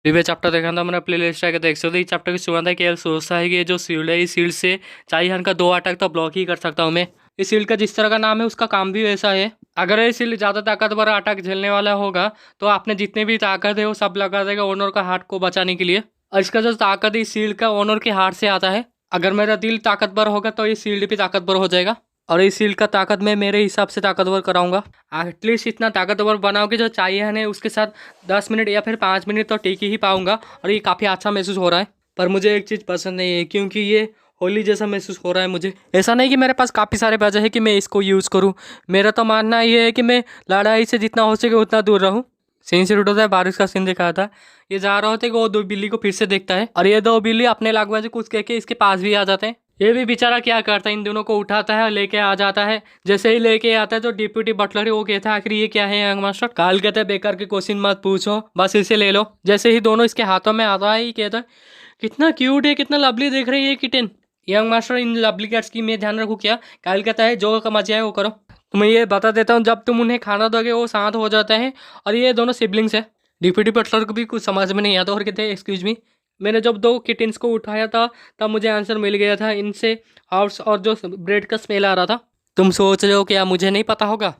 Previous chapter देखा था मैंने, प्ले लिस्ट आके देख सकते हो। चैप्टर की शुरुआत है कि सोचता है कि ये जो शील्ड है, इस शील्ड से चाइहान का 2 अटैक तो ब्लॉक ही कर सकता हूँ मैं। इस शील्ड का जिस तरह का नाम है उसका काम भी वैसा है। अगर ये शील्ड ज़्यादा ताकतवर अटैक झेलने वाला होगा तो आपने जितने भी ताकत है वो सब लगा देगा ओनर का हार्ट को बचाने के लिए। और इसका जो ताकत है इस शील्ड का ओनर के हार्ट से आता है। अगर मेरा दिल ताकतवर होगा तो ये शील्ड भी ताकतवर हो जाएगा। और इस शील्ड का ताकत मैं मेरे हिसाब से ताकतवर कराऊंगा। एटलीस्ट इतना ताकतवर बनाओगे जो चाहिए है उसके साथ 10 मिनट या फिर 5 मिनट तो टिक ही पाऊंगा। और ये काफ़ी अच्छा महसूस हो रहा है। पर मुझे एक चीज़ पसंद नहीं है क्योंकि ये होली जैसा महसूस हो रहा है मुझे। ऐसा नहीं कि मेरे पास काफ़ी सारे वजह है कि मैं इसको यूज़ करूँ। मेरा तो मानना ये है कि मैं लड़ाई से जितना हो सके उतना दूर रहूँ। सीन से होता है, बारिश का सीन दिखाया था। ये जा रहा होता है कि वो 2 बिल्ली को फिर से देखता है और ये 2 बिल्ली अपने लागू से कुछ कह के इसके पास भी आ जाते हैं। ये भी बेचारा क्या करता है, इन दोनों को उठाता है और लेके आ जाता है। जैसे ही लेके आता है तो डिप्यूटी बटलर है वो कहता है आखिर ये क्या है यंग मास्टर। काल कहता है बेकार के क्वेश्चन मत पूछो, बस इसे ले लो। जैसे ही दोनों इसके हाथों में आता है ये कहता है कितना क्यूट है, कितना लवली देख रही है kitten. Young master in lovely cats की मैं ध्यान रखूँ क्या? काल कहता है जो मजा है वो करो। तो मैं ये बता देता हूँ जब तुम उन्हें खाना दोगे वो शांत हो जाते हैं। और ये दोनों सिबलिंग्स है। डिप्यूटी बटलर को भी कुछ समझ में नहीं आता और कहते हैं एक्सक्यूज मी। मैंने जब 2 किटन्स को उठाया था तब मुझे आंसर मिल गया था। इनसे हाउस और जो ब्रेड का स्मेल आ रहा था। तुम सोच रहे हो क्या मुझे नहीं पता होगा?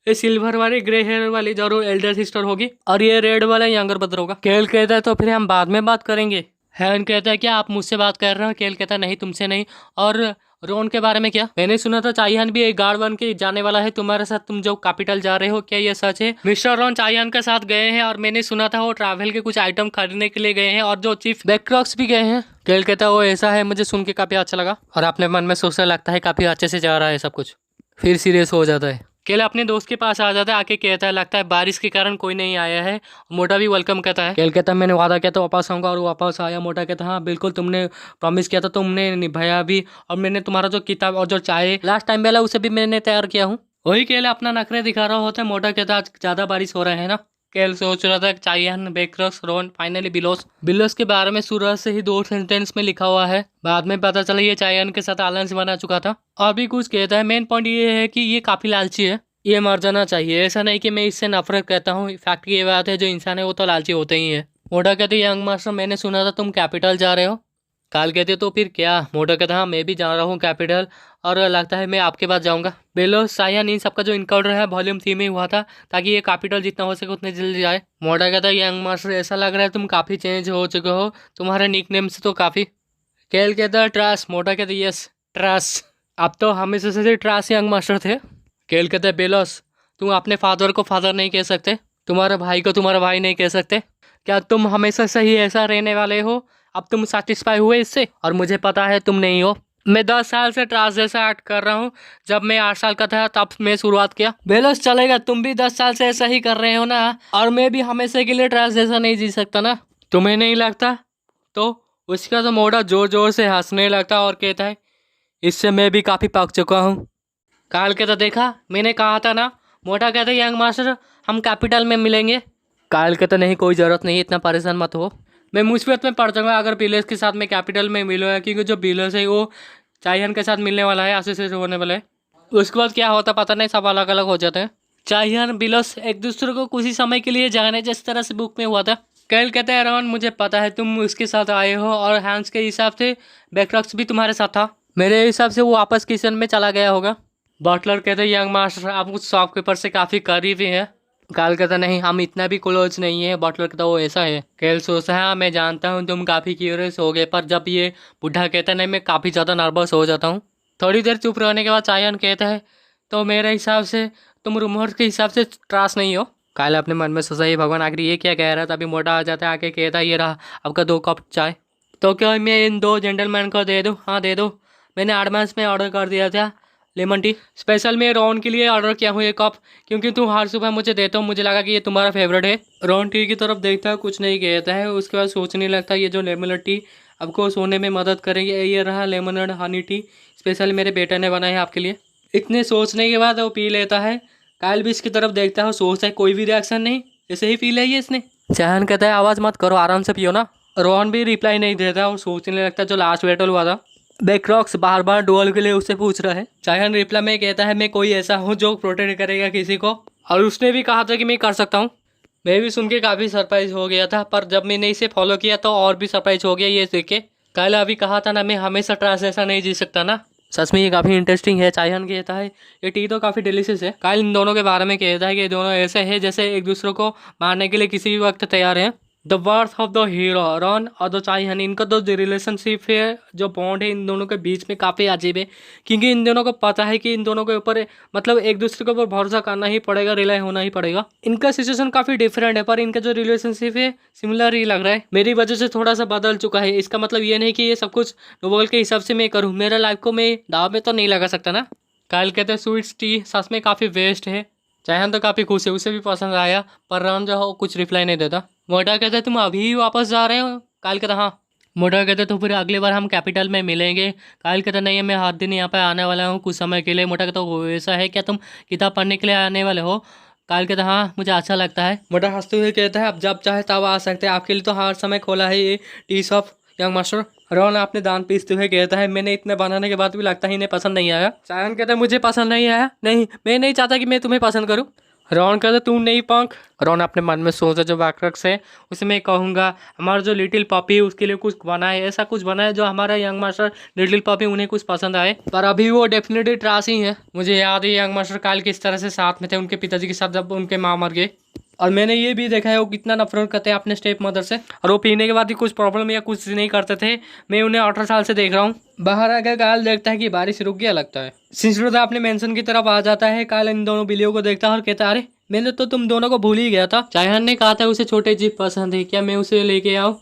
ये सिल्वर वाली ग्रे हेयर वाली जरूर एल्डर सिस्टर होगी और ये रेड वाला यंगर ब्रदर होगा। केल कहता है तो फिर हम बाद में बात करेंगे। हैन कहता है क्या आप मुझसे बात कर रहे हो? केल कहता है नहीं तुमसे नहीं। और रोन के बारे में क्या? मैंने सुना था चाइहान भी एक गार्ड बन के जाने वाला है तुम्हारे साथ, तुम जो कैपिटल जा रहे हो, क्या ये सच है? मिस्टर रोन चाइहान के साथ गए हैं और मैंने सुना था वो ट्रैवल के कुछ आइटम खरीदने के लिए गए हैं और जो चीफ बैकक्रॉक्स भी गए हैं। केल कहता है वो ऐसा है, मुझे सुन के काफी अच्छा लगा। और अपने मन में सोचने लगता है काफी अच्छे से जा रहा है सब कुछ। फिर सीरियस हो जाता है। केल अपने दोस्त के पास आ जाता है, आके कहता है लगता है बारिश के कारण कोई नहीं आया है। मोटा भी वेलकम कहता है। केल कहता है मैंने वादा किया था वापस आऊंगा और वापस आया। मोटा कहता है हाँ बिल्कुल तुमने प्रॉमिस किया था, तुमने निभाया भी। और मैंने तुम्हारा जो किताब और जो चाय लास्ट टाइम वाला उसे भी मैंने तैयार किया हूँ। वही केल अपना नखरे दिखा रहा होता है। मोटा कहता है आज ज़्यादा बारिश हो रहा है ना। केल सोच रहा था चाइहान बेक्रक्स रोन फाइनली बिलोस। बिलोस के बारे में शुरू से ही 2 सेंटेंस में लिखा हुआ है। बाद में पता चला ये चाइहान के साथ अलायंस बना चुका था। और भी कुछ कहता है। मेन पॉइंट ये है कि ये काफ़ी लालची है, ये मर जाना चाहिए। ऐसा नहीं कि मैं इससे नफरत करता हूँ, फैक्ट ये बात है जो इंसान है वो तो लालची होते ही है। मोटा कहते यंग मास्टर मैंने सुना था तुम कैपिटल जा रहे हो। काल कहते तो फिर क्या? मोटा कहता हाँ मैं भी जा रहा हूँ कैपिटल और लगता है मैं आपके पास जाऊँगा। बेलोस सायान इन सबका जो इनकाउंटर है वॉल्यूम 3 में हुआ था ताकि ये कैपिटल जितना हो सके उतने जल्दी जाए। मोटा कहता है यंग मास्टर ऐसा लग रहा है तुम काफ़ी चेंज हो चुके हो, तुम्हारे निक नेम से तो काफ़ी। केल कहता है ट्रास। मोटा कहता है यस ट्रास। अब तो हमेशा से ट्रास यंग मास्टर थे। केल कहता है बेलोस तुम अपने फादर को फादर नहीं कह सकते, तुम्हारे भाई को तुम्हारा भाई नहीं कह सकते। क्या तुम हमेशा से ही ऐसा रहने वाले हो? अब तुम सेटिस्फाई हुए इससे? और मुझे पता है तुम नहीं हो। मैं 10 साल से ट्रांस जैसा एक्ट कर रहा हूँ। जब मैं 8 साल का था तब मैं शुरुआत किया। बेलोस चलेगा, तुम भी 10 साल से ऐसा ही कर रहे हो ना। और मैं भी हमेशा के लिए ट्रांस जैसा नहीं जी सकता ना, तुम्हें नहीं लगता? तो उसका तो मोटा जोर जोर से हंसने लगता और कहता है इससे मैं भी काफ़ी पक चुका हूँ। काल कहता देखा मैंने कहा था ना। मोटा कहता यंग मास्टर हम कैपिटल में मिलेंगे। काल कहता नहीं कोई ज़रूरत नहीं, इतना परेशान मत हो। मैं मुसीबत में पड़ जाऊंगा अगर बिलर्स के साथ मैं कैपिटल में मिलूंगा क्योंकि जो बिलर्स है वो चाइहान के साथ मिलने वाला है, एसोसिएट होने वाला है। उसके बाद क्या होता पता नहीं, सब अलग अलग हो जाते हैं। चाइहान बिलर्स एक दूसरे को कुछ ही समय के लिए जाने जिस तरह से बुक में हुआ था। कैल कहता है रॉन मुझे पता है तुम उसके साथ आए हो और हैंस के हिसाब से बैकरॉक्स भी तुम्हारे साथ था। मेरे हिसाब से वो वापस किचन में चला गया होगा। बटलर कहते हैं यंग मास्टर आप उस शॉपकीपर से काफ़ी करीबी हैं। काल कहता नहीं हम इतना भी क्लोज नहीं है। बटलर कहता वो ऐसा है। केल सोचता है मैं जानता हूँ तुम काफ़ी क्यूरियस हो गए, पर जब ये बुढ़ा कहता नहीं मैं काफ़ी ज़्यादा नर्वस हो जाता हूँ। थोड़ी देर चुप रहने के बाद चायन कहता है तो मेरे हिसाब से तुम रूमर्स के हिसाब से ट्रास नहीं हो। काल अपने मन में सोचा ये भगवान आखिर ये क्या कह रहा था। तभी मोटा आ जाता है, आके कहता है ये रहा आपका 2 कप चाय। तो क्या मैं इन 2 जेंटलमैन को दे दूँ? हाँ दे दो। मैंने एडवांस में ऑर्डर कर दिया था लेमन टी। स्पेशल मैं रॉन के लिए ऑर्डर किया हूँ 1 कप, क्योंकि तुम हर सुबह मुझे देते हो, मुझे लगा कि ये तुम्हारा फेवरेट है। रॉन टी की तरफ देखता है, कुछ नहीं कहता है। उसके बाद सोचने लगता है ये जो लेमन टी आपको सोने में मदद करेंगे। ये रहा लेमन हनी टी, स्पेशल मेरे बेटे ने बनाया है आपके लिए। इतने सोचने के बाद वो पी लेता है। कायल भी इसकी तरफ देखता है, सोचता है कोई भी रिएक्शन नहीं, ऐसे ही पी लिया इसने। चाहन कहता है आवाज़ मत करो, आराम से पियो ना। रॉन भी रिप्लाई नहीं देता और सोचने लगता है जो लास्ट बैटल हुआ था बैकरॉक्स बार बार डुअल के लिए उससे पूछ रहा है। चायन रिप्लाई में कहता है मैं कोई ऐसा हूँ जो प्रोटेक्ट करेगा किसी को, और उसने भी कहा था कि मैं कर सकता हूँ। मैं भी सुन के काफ़ी सरप्राइज हो गया था, पर जब मैंने इसे फॉलो किया तो और भी सरप्राइज हो गया ये देख के। कल अभी कहा था ना, मैं हमेशा ट्रांस ऐसा नहीं जी सकता ना। सच में ये काफ़ी इंटरेस्टिंग है। चायहान कहता है ये टी तो काफ़ी डिलीशियस है। कायल इन दोनों के बारे में कहता है कि ये दोनों ऐसे हैं जैसे एक दूसरे को मारने के लिए किसी भी वक्त तैयार हैं। The worth of the hero Ron और द चायहान, इनका जो रिलेशनशिप है, जो बॉन्ड है इन दोनों के बीच में काफ़ी अजीब है। क्योंकि इन दोनों को पता है कि इन दोनों के ऊपर मतलब एक दूसरे के ऊपर भरोसा करना ही पड़ेगा, रिलाई होना ही पड़ेगा। इनका सिचुएशन काफ़ी डिफरेंट है, पर इनका जो रिलेशनशिप है सिमिलर ही लग रहा है। मेरी वजह से थोड़ा सा बदल चुका है। इसका मतलब ये नहीं कि ये सब कुछ नोबल के हिसाब से मैं करूँ। मेरा लाइफ को मैं दाव में तो नहीं लगा सकता ना। कायल कहते हैं स्वीट्स टी सच में काफ़ी वेस्ट है। चायहान तो काफ़ी खुश है, उसे भी पसंद आया, पर रॉन जो है वो कुछ रिप्लाई नहीं देता। मोटा कहते तुम अभी ही वापस जा रहे हो? कायल कहता हाँ। मोटा कहते तो फिर अगली बार हम कैपिटल में मिलेंगे। कायल कहता नहीं, मैं हर दिन यहाँ पे आने वाला हूँ कुछ समय के लिए। मोटा कहता वो ऐसा है क्या, तुम किताब पढ़ने के लिए आने वाले हो? कायल कहता हाँ, मुझे अच्छा लगता है। मोटा हंसते हुए कहता है अब जब चाहे तब आ सकते हैं, आपके लिए तो हर समय खोला है ये tea shop young master. Ron आपने दान पीसते हुए कहता है मैंने इतने बनाने के बाद भी लगता है इन्हें पसंद नहीं आया। चायहान कहता है मुझे पसंद नहीं आया, नहीं मैं नहीं चाहता कि मैं तुम्हें पसंद करूँ। रॉन कहता तुम नहीं पंख। रॉन अपने मन में सोचा जो वैक्रक्स है उसे मैं कहूँगा हमारा जो लिटिल पॉपी है उसके लिए कुछ बनाए, ऐसा कुछ बनाए जो हमारा यंग मास्टर लिटिल पॉपी उन्हें कुछ पसंद आए। पर अभी वो डेफिनेटली ट्रास ही है। मुझे याद है यंग मास्टर काल किस तरह से साथ में थे उनके पिताजी के साथ जब उनके माँ मर गए। और मैंने ये भी देखा है वो कितना नफरत करते हैं अपने स्टेप मदर से, और वो पीने के बाद भी कुछ प्रॉब्लम या कुछ नहीं करते थे। मैं उन्हें 18 साल से देख रहा हूँ। बाहर आकर काल देखता है कि बारिश रुक गया लगता है। सिंचुदा अपने मेंशन की तरफ आ जाता है। काल इन दोनों बिल्लियों को देखता है और कहता है अरे मैंने तो तुम दोनों को भूल ही गया था। चायहान ने कहा था उसे छोटे जीप पसंद है, क्या मैं उसे लेके आऊँ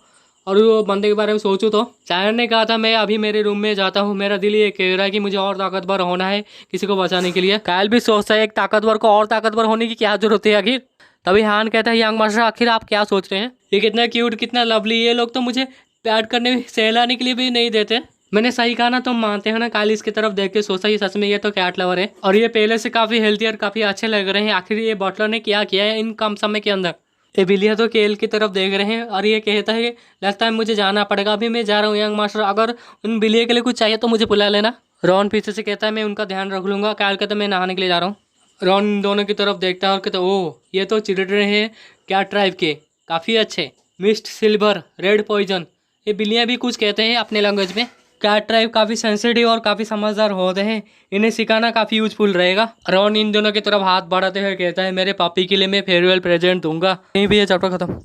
और वो बंदे के बारे में सोचूं? तो चायहान ने कहा था मैं अभी मेरे रूम में जाता हूँ, मेरा दिल ये कह रहा है कि मुझे और ताकतवर होना है किसी को बचाने के लिए। कायल भी सोचता है एक ताकतवर को और ताकतवर होने की क्या जरूरत है आखिर। तभी हान कहता है यंग मास्टर आखिर आप क्या सोच रहे हैं? ये कितना क्यूट कितना लवली, ये लोग तो मुझे प्यार करने सहलाने के लिए भी नहीं देते। मैंने सही कहा ना, तुम मानते हो ना? काल इसकी तरफ देख के सोचा ये सच में ये तो कैट लवर है, और ये पहले से काफी हेल्थी और काफी अच्छे लग रहे हैं। आखिर ये बटलर ने क्या किया है इन कम समय के अंदर? ये बिलिया तो केल की तरफ देख रहे हैं और ये कहता है लगता है मुझे जाना पड़ेगा, अभी मैं जा रहा हूँ यंग मास्टर, अगर उन बिलिया के लिए कुछ चाहिए तो मुझे बुला लेना। रॉन पीछे से कहता है मैं उनका ध्यान रख लूंगा। काल कहता है मैं नहाने के लिए जा रहा हूँ। रॉन इन दोनों की तरफ देखता है और कहता है ओह ये तो चिल्ड्रन है क्या ट्राइब के, काफ़ी अच्छे। मिस्ट सिल्वर रेड पॉइजन, ये बिल्लियाँ भी कुछ कहते हैं अपने लैंग्वेज में। कैट ट्राइब काफ़ी सेंसिटिव और काफ़ी समझदार होते हैं, इन्हें सिखाना काफ़ी यूजफुल रहेगा। रॉन इन दोनों की तरफ हाथ बढ़ाते हुए कहता है मेरे पापी के लिए मैं फेयरवेल प्रेजेंट दूंगा। यहीं भी ये चैप्टर खत्म।